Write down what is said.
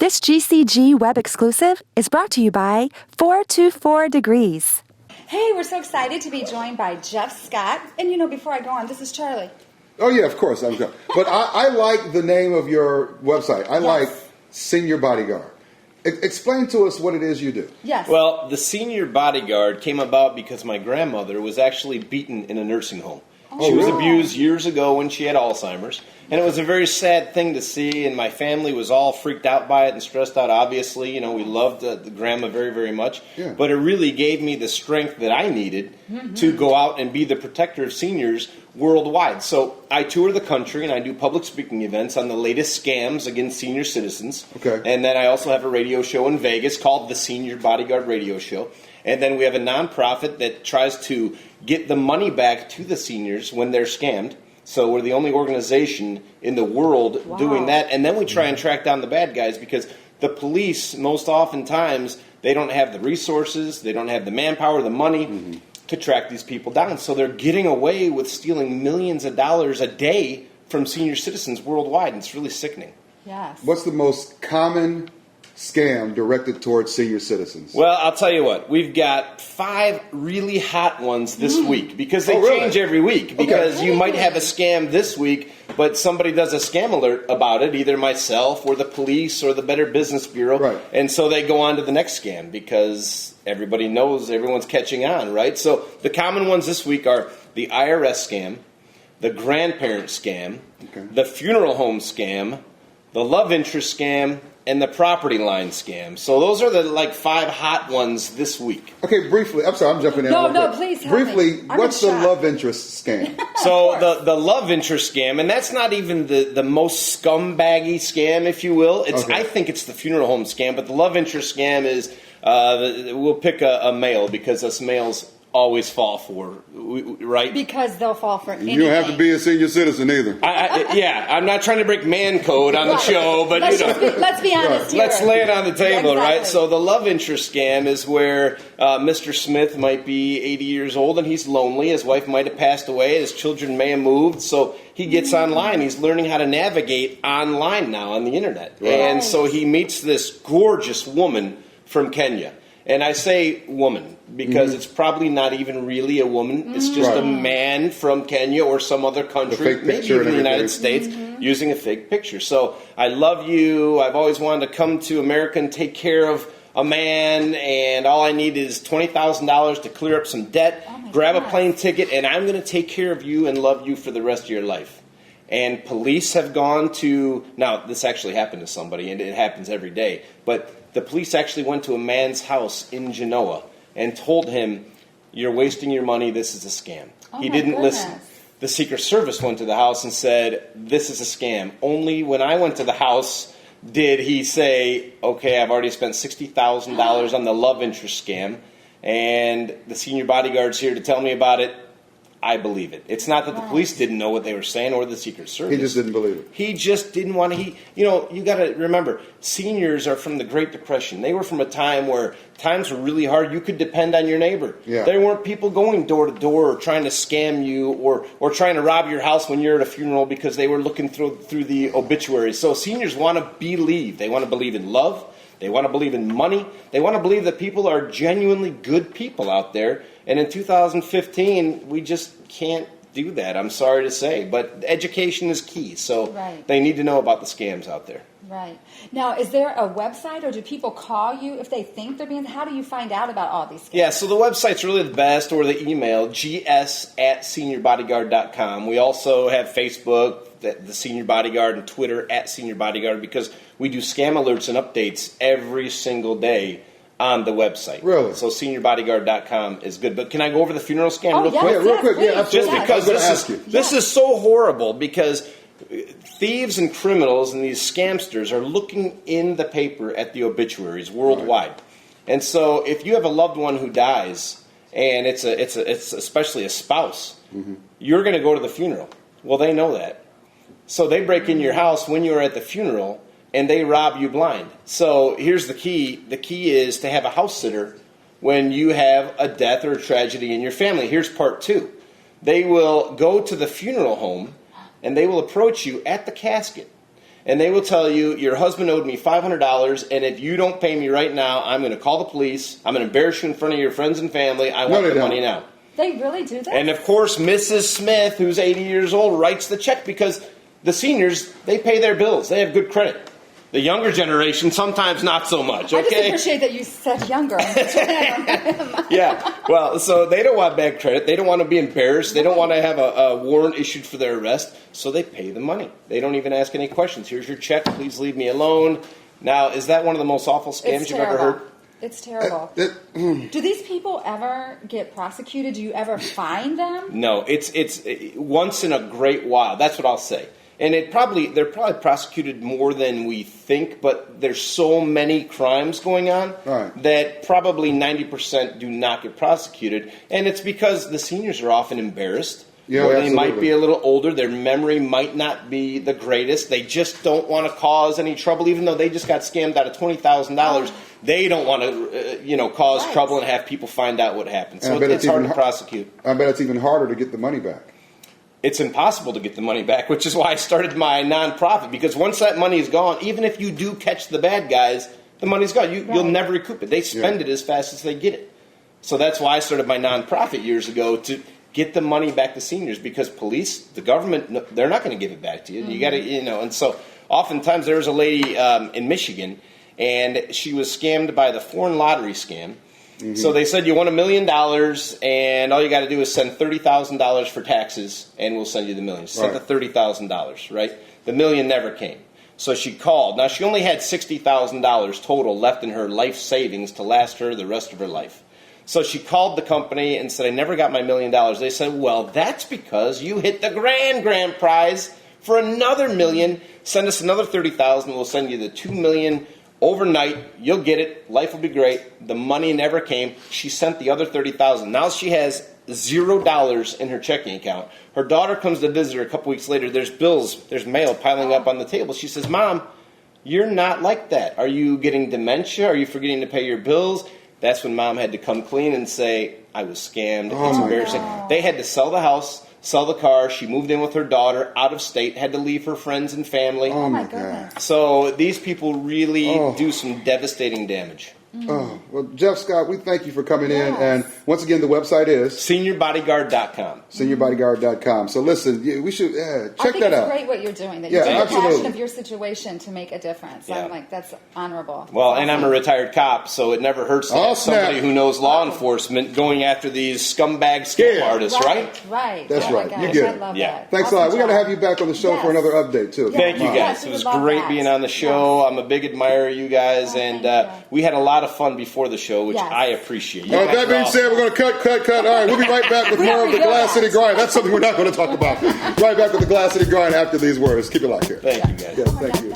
This GCG web exclusive is brought to you by 424 Degrees. Hey, we're so excited to be joined by Geoff Scott. And before I go on, this is Charlie. Oh, yeah, of course. But I like the name of your website. I like Senior Bodyguard. Explain to us what it is you do. Yes. Well, the Senior Bodyguard came about because my grandmother was actually beaten in a nursing home. She was abused years ago when she had Alzheimer's, and it was a very sad thing to see, and my family was all freaked out by it and stressed out, obviously. We loved the grandma very, very much, but it really gave me the strength that I needed to go out and be the protector of seniors worldwide. So I tour the country, and I do public speaking events on the latest scams against senior citizens. Okay. And then I also have a radio show in Vegas called the Senior Bodyguard Radio Show. And then we have a nonprofit that tries to get the money back to the seniors when they're scammed. So we're the only organization in the world doing that. And then we try and track down the bad guys because the police, most oftentimes, they don't have the resources, they don't have the manpower, the money to track these people down. So they're getting away with stealing millions of dollars a day from senior citizens worldwide. And it's really sickening. Yes. What's the most common scam directed towards senior citizens? Well, I'll tell you what. We've got 5 really hot ones this week because they change every week. Because you might have a scam this week, but somebody does a scam alert about it, either myself or the police or the Better Business Bureau. Right. And so they go on to the next scam because everybody knows everyone's catching on, right? So the common ones this week are the IRS scam, the grandparent scam, the funeral home scam, the love interest scam, and the property line scam. So those are the 5 hot ones this week. Okay, briefly. I'm sorry, I'm jumping in. No, please help briefly, me. what's the love interest scam? So the love interest scam, and that's not even the most scumbaggy scam, if you will. I think it's the funeral home scam, but the love interest scam is we'll pick a male because us males always fall for, right? Because they'll fall for anything. You don't have to be a senior citizen either. I'm not trying to break man code on the show, but let's be honest here. Let's lay it on the table, Exactly. right? So the love interest scam is where Mr. Smith might be 80 years old and he's lonely. His wife might have passed away. His children may have moved. So he gets online. He's learning how to navigate online now on the internet. Right. And so he meets this gorgeous woman from Kenya. And I say woman because it's probably not even really a woman. It's just a man from Kenya or some other country, maybe even the United States, using a fake picture. So I love you. I've always wanted to come to America and take care of a man, and all I need is $20,000 to clear up some debt, grab a plane ticket, and I'm going to take care of you and love you for the rest of your life. And police have gone to, now this actually happened to somebody, and it happens every day, but the police actually went to a man's house in Genoa and told him, you're wasting your money, this is a scam. He didn't listen. The Secret Service went to the house and said, this is a scam. Only when I went to the house did he say, okay, I've already spent $60,000 on the love interest scam, and the Senior Bodyguard's here to tell me about it. I believe it. It's not that the police didn't know what they were saying or the Secret Service. He just didn't believe it. He just didn't want to. You got to remember, seniors are from the Great Depression. They were from a time where times were really hard. You could depend on your neighbor. Yeah. There weren't people going door to door or trying to scam you or trying to rob your house when you're at a funeral because they were looking through the obituaries. So seniors want to believe. They want to believe in love. They want to believe in money. They want to believe that people are genuinely good people out there. And in 2015, we just can't do that, I'm sorry to say. But education is key, so they need to know about the scams out there. Right. Now, is there a website, or do people call you if they think they're being... How do you find out about all these scams? Yeah, so the website's really the best, or the email, gs@seniorbodyguard.com. We also have Facebook, the Senior Bodyguard, and Twitter @SeniorBodyguard, because we do scam alerts and updates every single day on the website. Really? So SeniorBodyguard.com is good. But can I go over the funeral scam real quick? Yeah, real quick. Yeah, Just absolutely. because this is so horrible, because thieves and criminals and these scamsters are looking in the paper at the obituaries worldwide. And so if you have a loved one who dies, and it's especially a spouse, you're going to go to the funeral. Well, they know that. So they break in your house when you're at the funeral, and they rob you blind. So here's the key. The key is to have a house sitter when you have a death or a tragedy in your family. Here's part 2. They will go to the funeral home, and they will approach you at the casket, and they will tell you, your husband owed me $500, and if you don't pay me right now, I'm going to call the police. I'm going to embarrass you in front of your friends and family. I want the money now. They really do that? And, of course, Mrs. Smith, who's 80 years old, writes the check because the seniors, they pay their bills. They have good credit. The younger generation, sometimes not so much, okay? I just appreciate that you said younger. Yeah, well, so they don't want bad credit. They don't want to be embarrassed. They don't want to have a warrant issued for their arrest, so they pay the money. They don't even ask any questions. Here's your check. Please leave me alone. Now, is that one of the most awful scams you've ever heard? It's terrible. Do these people ever get prosecuted? Do you ever find them? No, it's once in a great while. That's what I'll say. And they're probably prosecuted more than we think, but there's so many crimes going on that probably 90% do not get prosecuted. And it's because the seniors are often embarrassed. Yeah, or they might be a little older. Their memory might not be the greatest. They just don't want to cause any trouble, even though they just got scammed out of $20,000. They don't want to, cause trouble and have people find out what happened. So it's hard to prosecute. I bet it's even harder to get the money back. It's impossible to get the money back, which is why I started my nonprofit. Because once that money is gone, even if you do catch the bad guys, the money's gone. You'll never recoup it. They spend it as fast as they get it. So that's why I started my nonprofit years ago, to get the money back to seniors, because police, the government, they're not going to give it back to you. You got to, and so oftentimes there was a lady in Michigan, and she was scammed by the foreign lottery scam. Mm-hmm. So they said, you won $1 million, and all you got to do is send $30,000 for taxes, and we'll send you the million. She sent the $30,000, right? The million never came. So she called. Now, she only had $60,000 total left in her life savings to last her the rest of her life. So she called the company and said, I never got my $1 million. They said, well, that's because you hit the grand prize for another $1 million. Send us another $30,000. We'll send you the $2 million overnight. You'll get it. Life will be great. The money never came. She sent the other $30,000. Now she has $0 in her checking account. Her daughter comes to visit her a couple weeks later. There's bills, there's mail piling up on the table. She says, Mom, you're not like that. Are you getting dementia? Are you forgetting to pay your bills? That's when Mom had to come clean and say, I was scammed. It's embarrassing. They had to sell the house, sell the car. She moved in with her daughter out of state, had to leave her friends and family. Oh, my God. So these people really do some devastating damage. Oh, well, Geoff Scott, we thank you for coming in. And once again, the website is SeniorBodyguard.com. SeniorBodyguard.com. So listen, we should check that out. I think it's great what you're doing. That you take the passion of your situation to make a difference. Yeah. I'm like, that's honorable. Well, and I'm a retired cop, so it never hurts to have somebody who knows law enforcement going after these scumbag scam artists, right? Right. That's right. Gosh, You get I it. love Yeah. that. Thanks a lot. We got to have you back on the show for another update, too. Thank you, guys. Yes, It was we would love great that. being on the show. Yes. I'm a big admirer of you guys, and we had a lot of fun before the show, which I appreciate. You that being said, we're going to cut. All right, we'll be right back with more of the Glass City Grind. That's something we're not going to talk about. Right back with the Glass City Grind after these words. Keep it locked here. Thank you, guys. Yes, thank you.